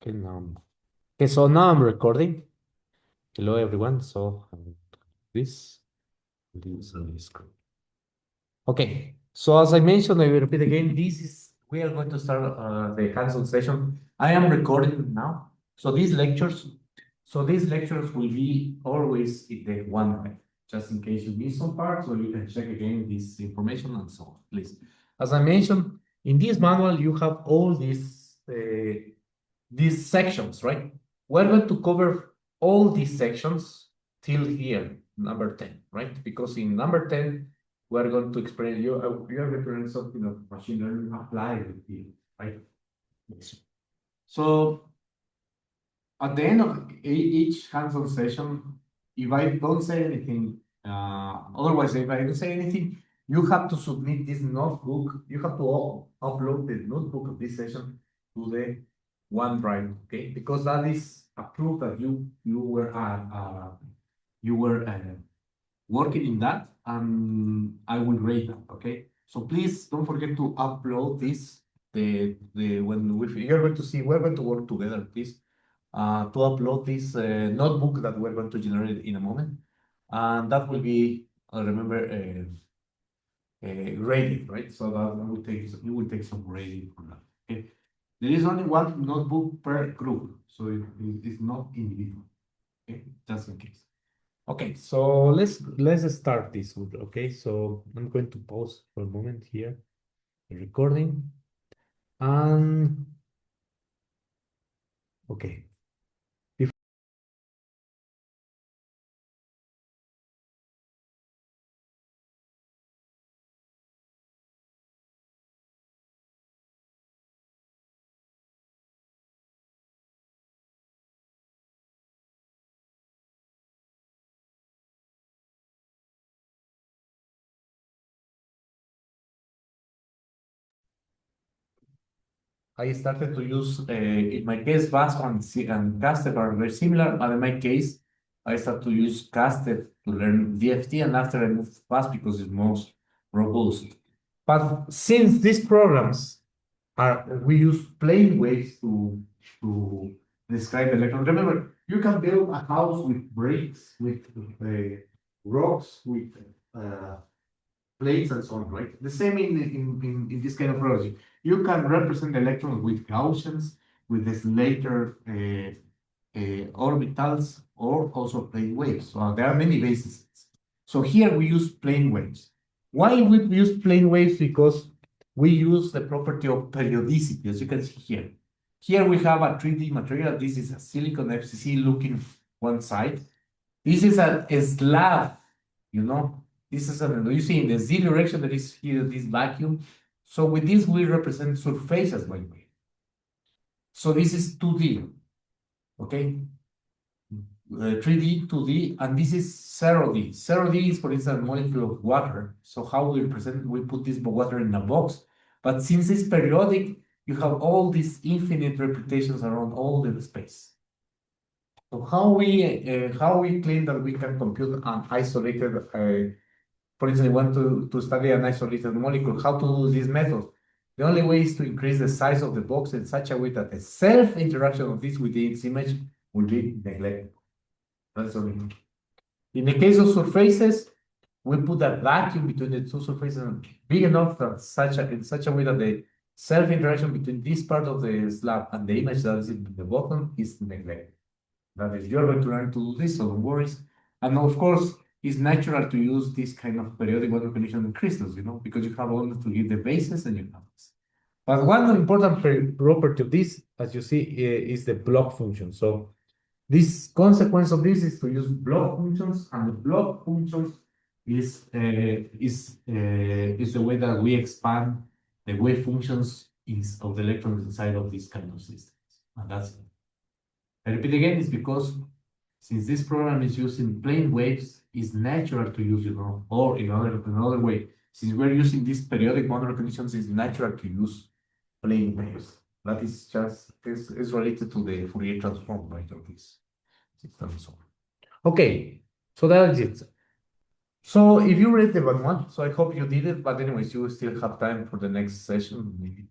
Okay, okay, so now I'm recording. Hello, everyone. So this, and this. Okay, so as I mentioned, I will repeat again. We are going to start the hands-on session. I am recording now. So these lectures will be always in the OneDrive, just in case you miss some parts, or you can check again this information and so on. Please, as I mentioned, in this manual you have all these sections, right? We're going to cover all these sections till here, number 10, right? Because in number 10, we're going to explain you are going to learn something of machine learning applied here, right? Yes. So at the end of each hands-on session, if I don't say anything, otherwise, if I don't say anything, you have to submit this notebook. You have to upload the notebook of this session to the OneDrive, okay? Because that is a proof that you were working in that, and I will grade that, okay? So please don't forget to upload this. You're going to see, we're going to work together, please, to upload this notebook that we're going to generate in a moment, and that will be, remember, grading, right? So that you will take some grading for that. Okay. There is only one notebook per group, so it's not individual. Okay, just in case. Okay, so let's start this. Okay, so I'm going to pause for a moment here the recording. And okay. I started to use, in my case, VASP and Casted are very similar, but in my case, I started to use Casted to learn DFT, and after I moved to VASP because it's most robust. But since these programs we use plane waves to describe electrons. Remember, you can build a house with bricks, with rocks, with uh, plates and so on, right? The same in this kind of project. You can represent electrons with Gaussians, with the Slater orbitals, or also plane waves. So there are many bases. So here we use plane waves. Why we use plane waves? Because we use the property of periodicity, as you can see here. Here we have a 3D material. This is a silicon FCC looking one side. This is a slab, you know. This is you see in the z direction there is here this vacuum. So with this we represent surfaces, by the way. So this is 2D, okay? 3D, 2D, and this is 0D. 0D is, for instance, a molecule of water. So how we put this water in a box. But since it's periodic, you have all these infinite repetitions around all the space. So how we claim that we can compute an isolated, for instance, want to study an isolated molecule, how to do this method? The only way is to increase the size of the box in such a way that the self-interaction of this with its image will be neglected. That's all. In the case of surfaces, we put a vacuum between the two surfaces big enough that in such a way that the self-interaction between this part of the slab and the image that is in the bottom is neglected. That is, you're going to learn to do this, so don't worry. And of course, it's natural to use this kind of periodic boundary condition in crystals, because you have only to give the bases and you have this. But one important property of this, as you see, is the block function. So this consequence of this is to use block functions, and the block functions is the way that we expand the wave functions of the electrons inside of this kind of systems. And that's it. I repeat again, it's because since this program is using plane waves, it's natural to use, or in another way, since we're using these periodic boundary conditions, it's natural to use plane waves. That is just is related to the Fourier transform, right, of this system and so on. Okay, so that is it. So if you read the manual, so I hope you did it, but anyways, you still have time for the next session, maybe,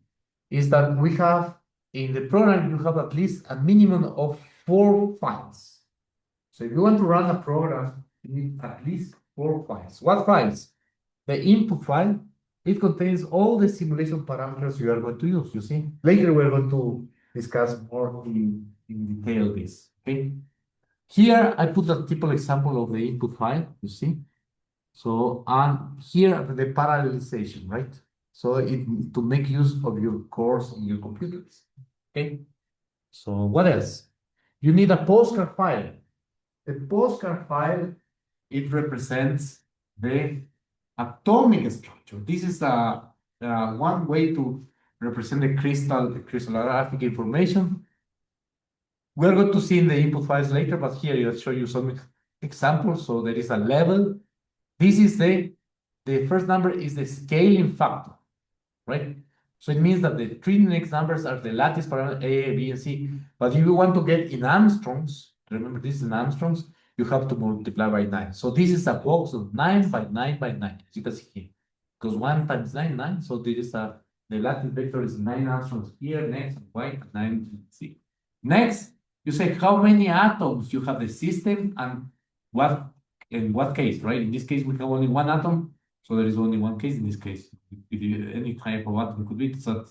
is that we have in the program, you have at least a minimum of 4 files. So if you want to run a program, you need at least 4 files. What files? The input file, it contains all the simulation parameters you are going to use, you see. Later, we're going to discuss more in detail this, okay? Here, I put a typical example of the input file, you see. So, and here, the parallelization, right? So, to make use of your cores in your computers, okay? So, what else? You need a postcard file. The postcard file, it represents the atomic structure. This is one way to represent the crystallographic information. We're going to see in the input files later, but here I'll show you some examples. So there is a level. This is the first number is the scaling factor, right? So it means that the three next numbers are the lattice parameter A, B, and C. But if you want to get in Armstrongs, remember this is in Armstrongs, you have to multiply by 9. So this is a box of 9 by 9 by 9, as you can see here. Because 1 times 9, 9. So this is the lattice vector is 9 Armstrongs here, next, Y, and 9 C. Next, you say how many atoms you have the system and what in what case, right? In this case, we have only one atom. So there is only one case in this case. Any type of atom could be. So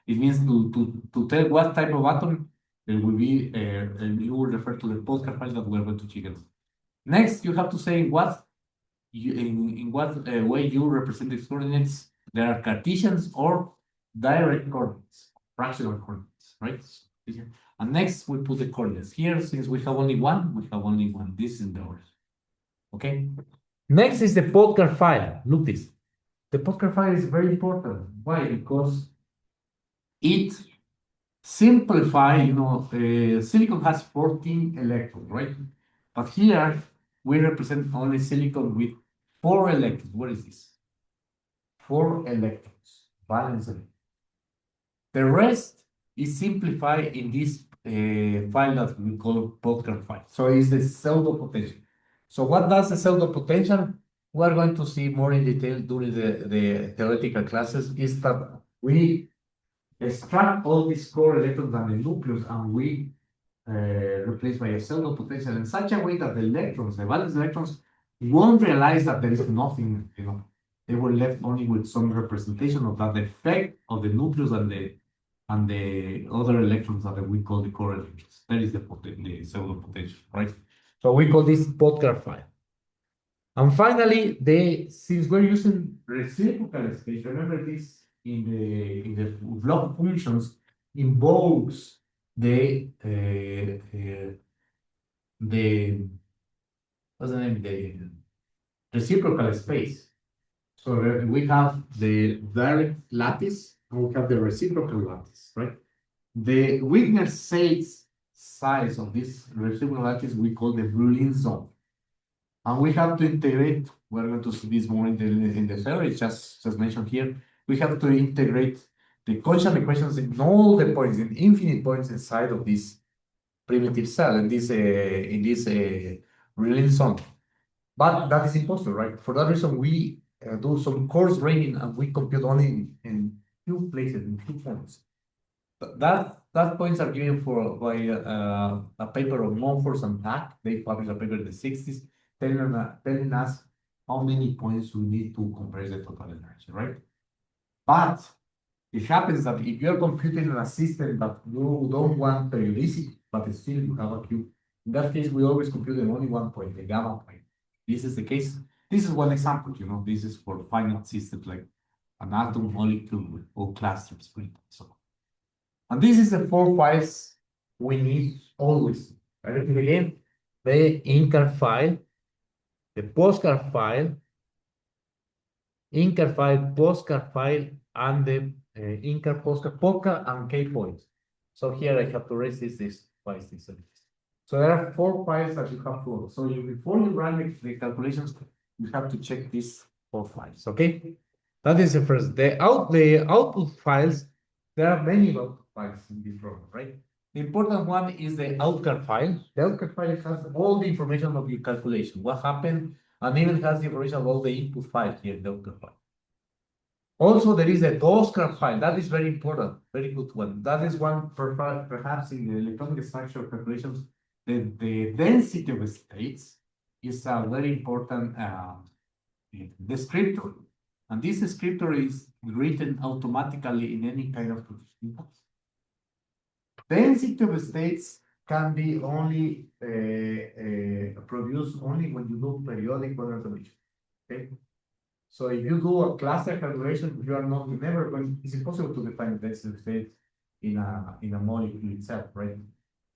it means to tell what type of atom there will be, and you will refer to the postcard file that we're going to check it. Next, you have to say what in what way you represent these coordinates. There are Cartesians or direct coordinates, fractional coordinates, right? And next, we put the coordinates here. Since we have only one, we have only one. This is the order. Okay. Next is the postcard file. Look this. The postcard file is very important. Why? Because it simplifies, silicon has 14 electrons, right? But here we represent only silicon with 4 electrons. What is this? 4 electrons, valence electrons. The rest is simplified in this file that we call postcard file. So it's the pseudo potential. So what does the pseudo potential? We are going to see more in detail during the theoretical classes is that we extract all these core electrons and the nucleus and we replace by a pseudo potential in such a way that the electrons, the valence electrons, won't realize that there is nothing, they were left only with some representation of that effect of the nucleus and the other electrons that we call the core electrons. That is the pseudo potential, right? So we call this postcard file. And finally, since we're using reciprocal space, remember this in the block functions invokes the what's the name? The reciprocal space. So we have the direct lattice and we have the reciprocal lattice, right? The Wigner size of this reciprocal lattice we call the Brillouin zone. And we have to integrate, we're going to see this more in the theory, just mentioned here. We have to integrate the Cauchy equations in all the points, in infinite points inside of this primitive cell, in this Brillouin zone. But that is impossible, right? For that reason, we do some coarse graining and we compute only in few places, in few points. That points are given by a paper of Monfort and Pack. They published a paper in the 60s telling us how many points we need to compress the total energy, right? But it happens that if you're computing in a system that you don't want periodicity, but still you have a cube, in that case, we always compute in only one point, the gamma point. This is the case. This is one example, this is for finite systems like an atom, molecule, or clusters, for instance. So, and this is the 4 files we need always. I repeat again, the Incar file, the postcard file, Incar file, postcard file, and the Incar postcard and K points. So here I have to raise this twice. So there are 4 files that you have to. So before you run the calculations, you have to check these 4 files. Okay, that is the first. The output files. There are many output files in this program, right? The important one is the outcard file. The outcard file has all the information of your calculation, what happened, and even has the information of all the input files here in the outcard file. Also, there is a Oscar file. That is very important, very good one. That is one perhaps in the electronic structure calculations, the density of states is a very important descriptor. And this descriptor is written automatically in any kind of computation. Density of states can be only produced only when you do periodic Born automation. Okay. So if you do a cluster calculation, you are not never going. It's impossible to define the density of states in a molecule itself, right?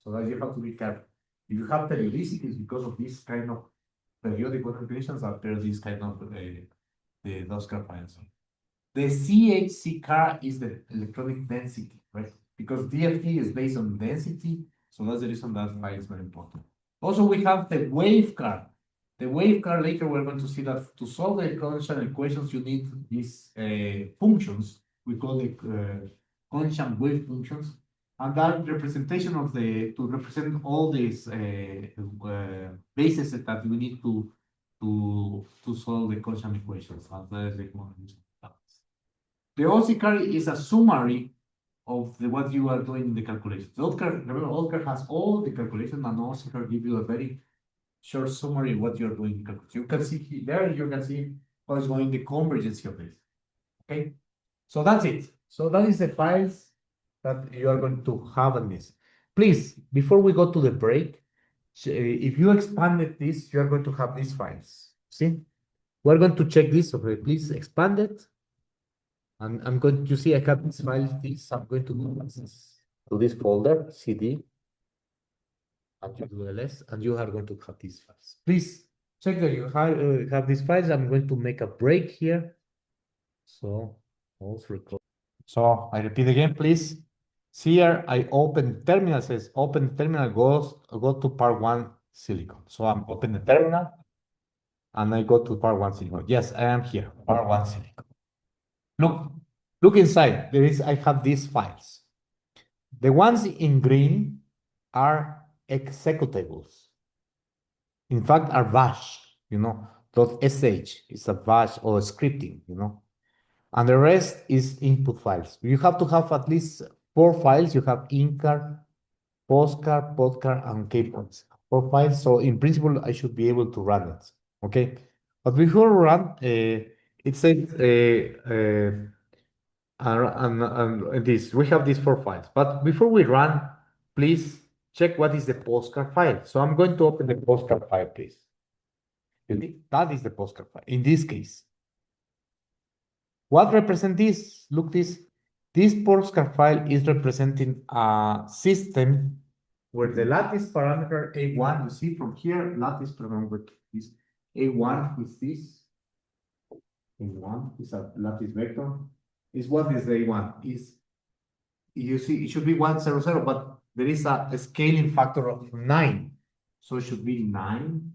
So that you have to be careful. If you have periodicities because of this kind of periodic calculations, appear this kind of the Doscar files. The CHC car is the electronic density, right? Because DFT is based on density, so that's the reason that file is very important. Also, we have the wave car. The wave car, later we're going to see that to solve the differential equations, you need these functions. We call it constant wave functions. And that representation of to represent all these bases that we need to solve the constant equations. And that is the OCR is a summary of what you are doing in the calculations. Remember, OCR has all the calculations, and OCR give you a very short summary of what you're doing in calculations. You can see there, you can see how is going the convergence of this. Okay, so that's it. So that is the files that you are going to have on this. Please, before we go to the break, if you expanded this, you are going to have these files. See, we're going to check this. Okay, please expand it. And I'm going to see I have this file. I'm going to go to this folder, CD, and you do ls, and you are going to have these files. Please check that you have these files. I'm going to make a break here. So also record. So I repeat again, please. Here I open terminal, says open terminal, go to part one silicon. So I'm open the terminal and I go to part one silicon. Yes, I am here, part one silicon. Look inside. I have these files. The ones in green are executables. In fact, are bash, .sh is a bash or scripting, and the rest is input files. You have to have at least 4 files. You have incar, postcar, podcar, and kpoints. 4 files. So in principle, I should be able to run it. Okay. But before we run, it says and this we have these 4 files. But before we run, please check what is the postcard file. So I'm going to open the postcard file, please. That is the postcard file. In this case, what represents this? Look, this postcard file is representing a system where the lattice parameter A1, you see from here, lattice parameter is A1 is this. A1 is a lattice vector. Is what is A1? Is you see, it should be 1, 0, 0, but there is a scaling factor of 9. So it should be 9,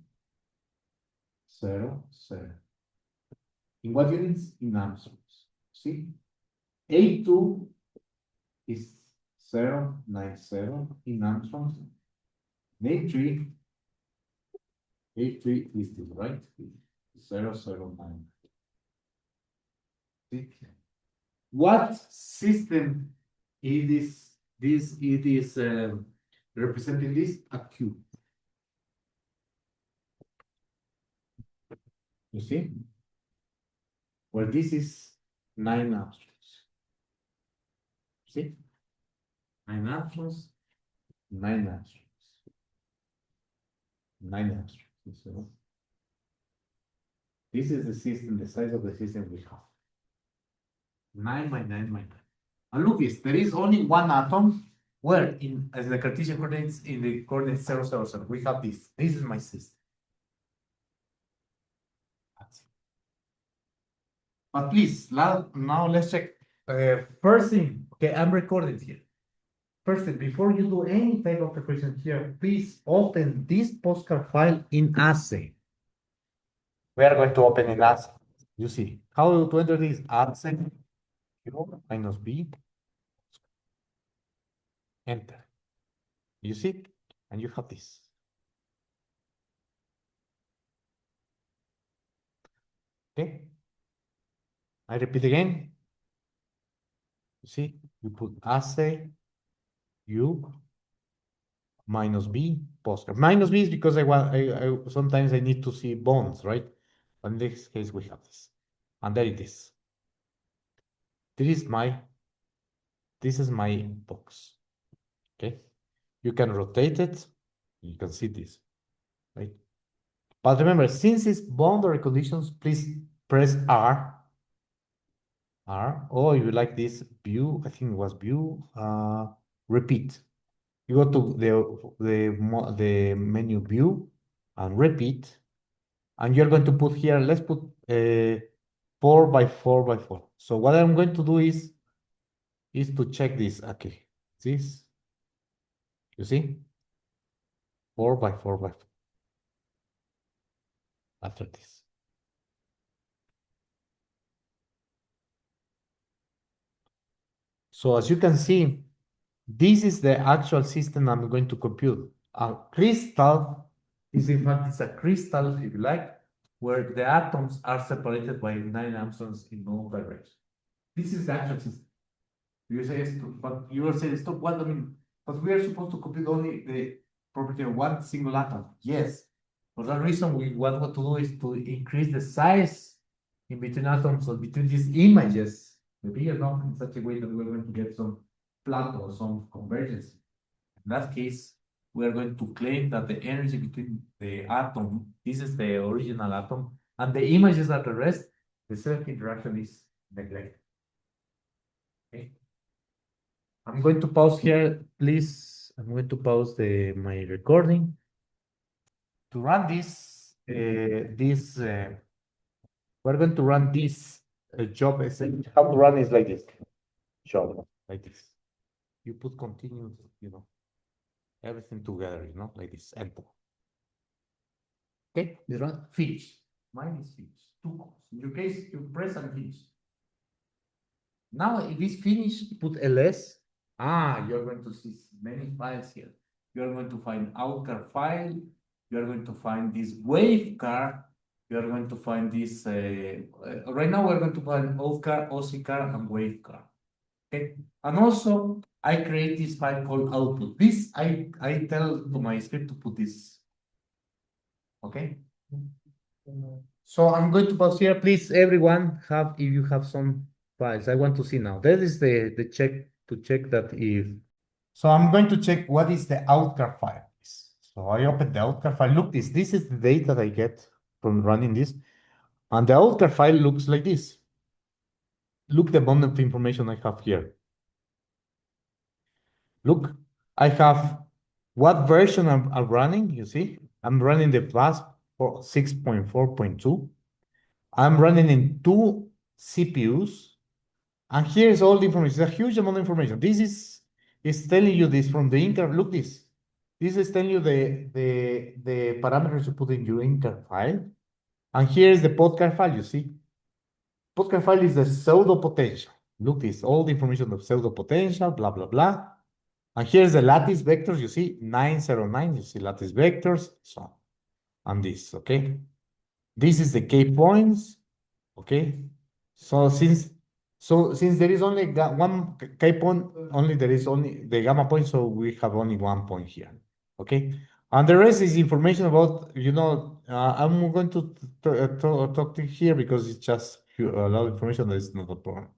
0, 0. In what units? In Angstroms. See? A2 is 0, 9, 0 in Angstroms. A3 is this, right? 0, 0, 9. See? What system is representing this? A cube. You see? Where this is 9 angstroms. See? 9 angstroms, 9 angstroms. 9 angstroms. So this is the system, the size of the system we have. 9 by 9 by 9. And look this, there is only one atom where as the Cartesian coordinates in the coordinates 0, 0, 0. We have this. This is my system. But please, now let's check. First thing, okay, I'm recording here. First thing, before you do any type of preparation here, please open this postcard file in ASCII. We are going to open in ASCII. You see, how to enter this ASCII? Q minus B. Enter. You see? And you have this. Okay. I repeat again. see, you put assay U minus B postcard. Minus B is because I sometimes I need to see bonds, right? But in this case, we have this. And there it is. This is my box. Okay. You can rotate it. You can see this, right? But remember, since it's boundary conditions, please press R. Or if you like this view, I think it was view, repeat. You go to the menu view and repeat, and you're going to put here, let's put 4 by 4 by 4. So what I'm going to do is to check this. Okay, this, you see, 4 by 4 by 4. After this. So as you can see, this is the actual system I'm going to compute. A crystal is in fact it's a crystal, if you like, where the atoms are separated by 9 Armstrongs in all directions. This is the actual system. You say, but you are saying, stop, what I mean? But we are supposed to compute only the property of one single atom. Yes. For that reason, what to do is to increase the size in between atoms or between these images, the bigger number, in such a way that we're going to get some plateau or some convergence. In that case, we are going to claim that the energy between the atom, this is the original atom, and the images at the rest, the self-interaction is neglected. Okay. I'm going to pause here, please. I'm going to pause my recording. To run this, we're going to run this job. How to run is like this. Job like this. You put continue, everything together, like this. Enter. Okay, this run finish. Mine is finished. 2 calls. In your case, you press and finish. Now, if it's finished, put ls. You're going to see many files here. You're going to find outcar file. You're going to find this wavecar. You're going to find this. Right now, we're going to find outcar, OCcar, and wavecar. Okay, and also I create this file called output. This I tell to my script to put this. Okay. So I'm going to pause here. Please, everyone, if you have some files, I want to see now. That is the check to check that if. So I'm going to check what is the outcar file. So I open the outcar file. Look, this is the data that I get from running this, and the outcar file looks like this. Look the amount of information I have here. Look, I have what version I'm running. You see, I'm running the Flash for 6.4.2. I'm running in 2 CPUs, and here's all the information. It's a huge amount of information. This is telling you this from the Incar. Look this. This is telling you the parameters you put in your Incar file. And here is the podcast file, you see. Podcast file is the pseudo potential. Look this, all the information of pseudo potential, blah, blah, blah. And here's the lattice vectors, you see, 909, you see lattice vectors, so on. And this, okay? This is the K points, okay? So since there is only one K point, there is only the gamma point, so we have only 1 point here, okay? And the rest is information about, I'm going to talk to here because it's just a lot of information that is not a problem.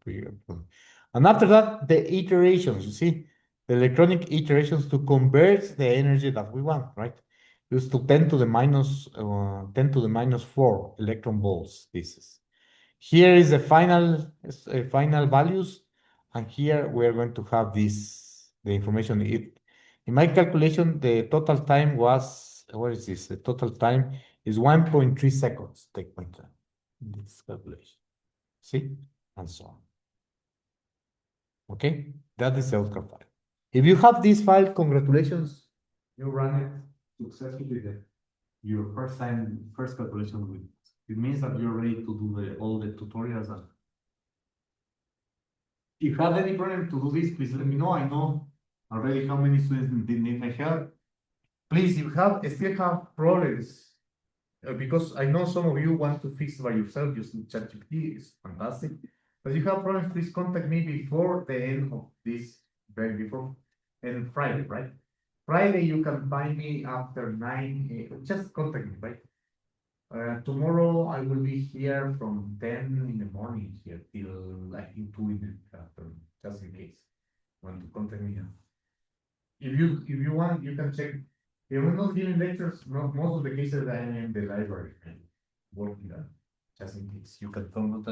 And after that, the iterations, you see, the electronic iterations to convert the energy that we want, right? Use to 10 to the minus 4 electron volts. This is. Here is the final values, and here we are going to have the information. In my calculation, the total time was, what is this? The total time is 1.3 seconds, take my time in this calculation. See? And so on. Okay? That is the outcome file. If you have this file, congratulations. You run it successfully. Your first calculation with. It means that you're ready to do all the tutorials. And if you have any problem to do this, please let me know. I know already how many students need my help. Please, if you still have problems, because I know some of you want to fix by yourself using ChatGPT, it's fantastic. But you have problems, please contact me before the end of this, before, and Friday, right? Friday, you can find me after 9, just contact me, right? Tomorrow I will be here from 10 in the morning here till I think 2 in the afternoon, just in case. Want to contact me. If you want, you can check. If I'm not giving lectures, most of the cases I am in the library and working on, just in case. You can come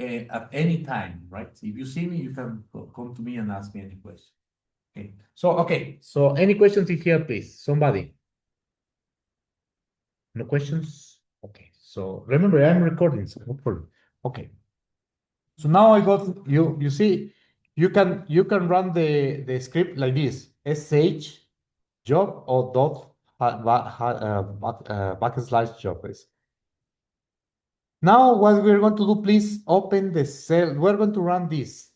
at any time, right? If you see me, you can come to me and ask me any question. Okay. So any questions in here, please? Somebody? No questions? Okay. So remember, I'm recording, so no problem. Okay. So now I got you see, you can run the script like this: sh job or dot backslash job is. Now what we're going to do, please open the cell. We're going to run this.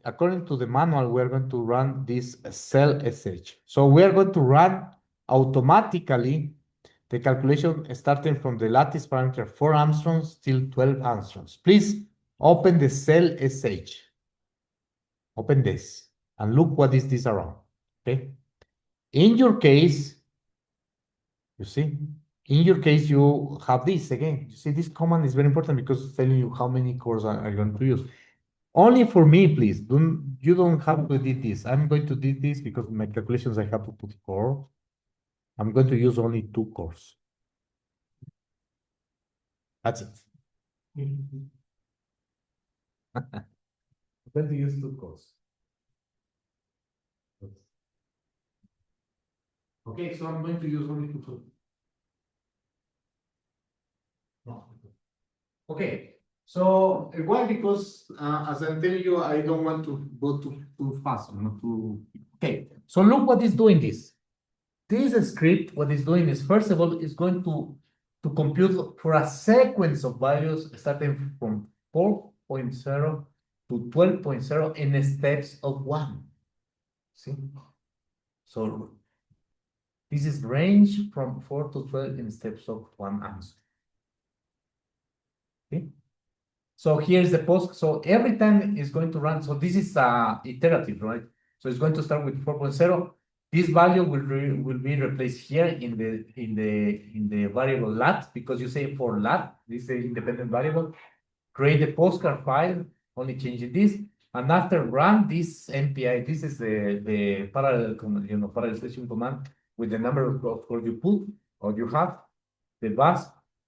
According to the manual, we're going to run this cell sh. So we're going to run automatically the calculation starting from the lattice parameter 4 angstroms till 12 angstroms. Please open the cell sh. Open this and look what is this around. Okay. In your case, you see, in your case, you have this again. You see, this command is very important because it's telling you how many cores are going to use. Only for me, please. You don't have to do this. I'm going to do this because my calculations I have to put core. I'm going to use only 2 cores. That's it. I'm going to use 2 cores. Okay, so I'm going to use only 2 cores. No. Okay. So why? Because as I'm telling you, I don't want to go too fast, not too. Okay. So look what is doing this. This script, what is doing is first of all, is going to compute for a sequence of values starting from 4.0 to 12.0 in steps of 1. See? So this is range from 4 to 12 in steps of 1 answer. Okay. So here's the post. So every time it's going to run. So this is iterative, right? So it's going to start with 4.0. This value will be replaced here in the variable lat, because you say for lat, this is an independent variable. Create the postcard file, only changing this, and after run this MPI. This is the parallel parallelization command with the number of cores you put or you have, the bus,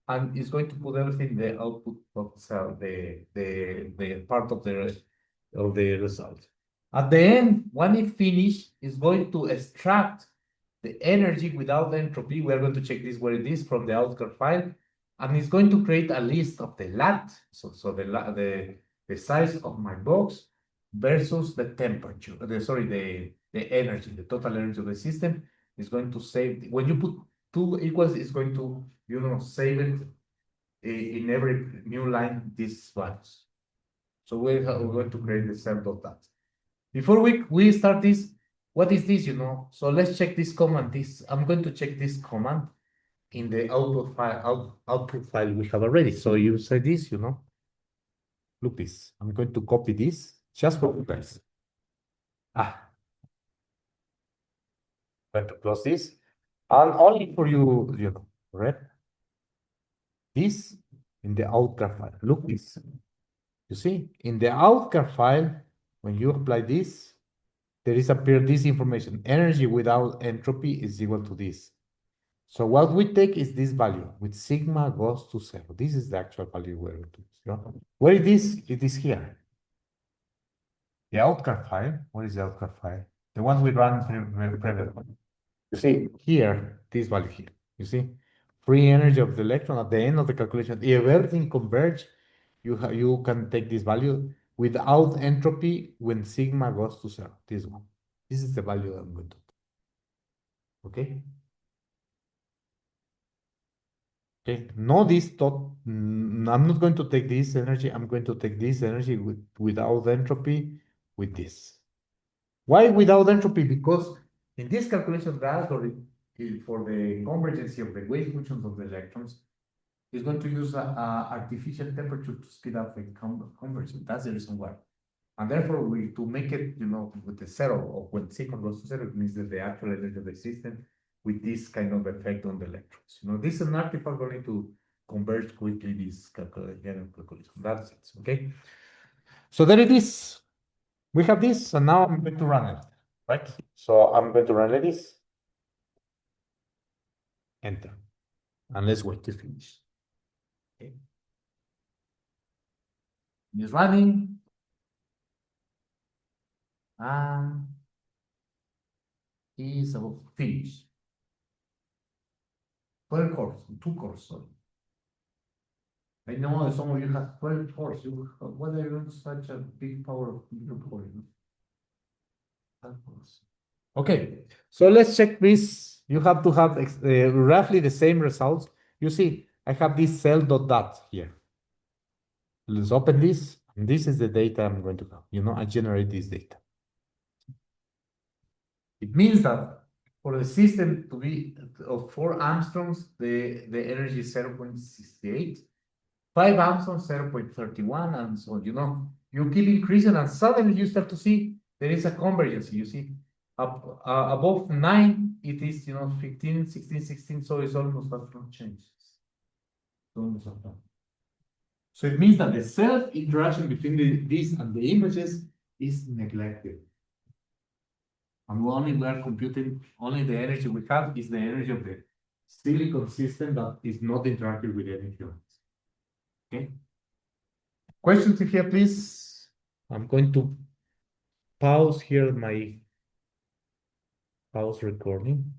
and it's going to put everything in the output of the part of the result. At the end, when it finishes, it's going to extract the energy without entropy. We're going to check this where it is from the outcome file, and it's going to create a list of the lat, so the size of my box versus the temperature. The energy, the total energy of the system is going to save. When you put 2 equals, it's going to save it in every new line these values. So we're going to create the self.dat. Before we start this, what is this, So let's check this command. I'm going to check this command in the output file we have already. So you say this, Look this. I'm going to copy this just for you guys. I'm going to close this. And only for you, right? This in the outcome file. Look this. You see, in the outcome file, when you apply this, there is appeared this information. Energy without entropy is equal to this. So what we take is this value with sigma goes to 0. This is the actual value we're going to use. Where it is? It is here. The outcome file. Where is the outcome file? The one we ran previously. You see here, this value here. You see, free energy of the electron at the end of the calculation. If everything converge, you can take this value without entropy when sigma goes to 0. This one. This is the value I'm going to. Okay. Okay. No, this thought. I'm not going to take this energy. I'm going to take this energy without entropy with this. Why without entropy? Because in this calculation, the algorithm for the convergence of the wave functions of the electrons, It's going to use artificial temperature to speed up the conversion. That's the reason why. And therefore, to make it, with the zero, or when second goes to zero, it means that the actual energy of the system with this kind of effect on the electrons. This is an artifact going to converge quickly this general calculation. That's it, okay? So there it is. We have this, and now I'm going to run it, right? So I'm going to run this. Enter. And let's wait to finish. Okay. It's running. And is about finish. 12 cores, 2 cores, sorry. I know that some of you have 12 cores. Why are you such a big power of computer core? Okay, so let's check this. You have to have roughly the same results. You see, I have this cell dot here. Let's open this. And this is the data I'm going to have. I generate this data. It means that for the system to be of 4 angstroms, the energy is 0.68, 5 angstroms, 0.31, and so on. You keep increasing, and suddenly you start to see there is a convergence. You see, above 9, it is 15, 16, 16, so it's almost not changes. So it means that the self-interaction between these and the images is neglected. And we are computing, only the energy we have is the energy of the silicon system that is not interacting with any humans. Okay? Questions here, please? I'm going to pause here my pause recording.